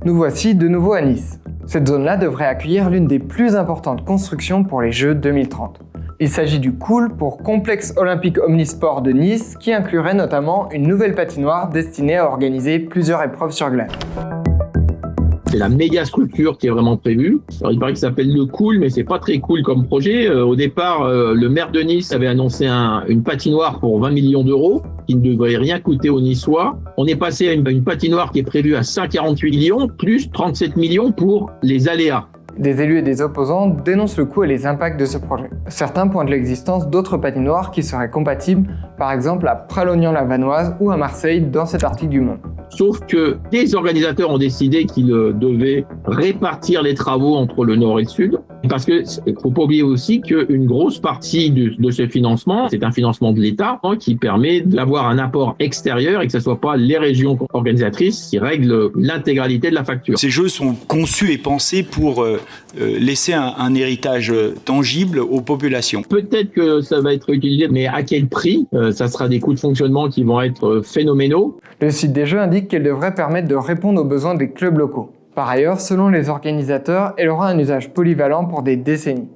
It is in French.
Nous voici de nouveau à Nice. Cette zone-là devrait accueillir l'une des plus importantes constructions pour les Jeux 2030. Il s'agit du COOL pour Complexe Olympique Omnisport de Nice, qui inclurait notamment une nouvelle patinoire destinée à organiser plusieurs épreuves sur glace. C'est la méga structure qui est vraiment prévue. Alors, il paraît que ça s'appelle le COOL, mais c'est pas très cool comme projet. Au départ, le maire de Nice avait annoncé une patinoire pour 20 millions d'euros, qui ne devrait rien coûter aux Niçois. On est passé à une patinoire qui est prévue à 148 millions, plus 37 millions pour les aléas. Des élus et des opposants dénoncent le coût et les impacts de ce projet. Certains pointent l'existence d'autres patinoires qui seraient compatibles, par exemple à Pralognan-la-Vanoise ou à Marseille dans cet article du Monde. Sauf que les organisateurs ont décidé qu'ils devaient répartir les travaux entre le nord et le sud. Parce que faut pas oublier aussi qu'une grosse partie de ce financement, c'est un financement de l'État qui permet d'avoir un apport extérieur et que ce soit pas les régions organisatrices qui règlent l'intégralité de la facture. Ces jeux sont conçus et pensés pour laisser un héritage tangible aux populations. Peut-être que ça va être utilisé, mais à quel prix ? Ça sera des coûts de fonctionnement qui vont être phénoménaux. Le site des Jeux indique qu'elle devrait permettre de répondre aux besoins des clubs locaux. Par ailleurs, selon les organisateurs, elle aura un usage polyvalent pour des décennies.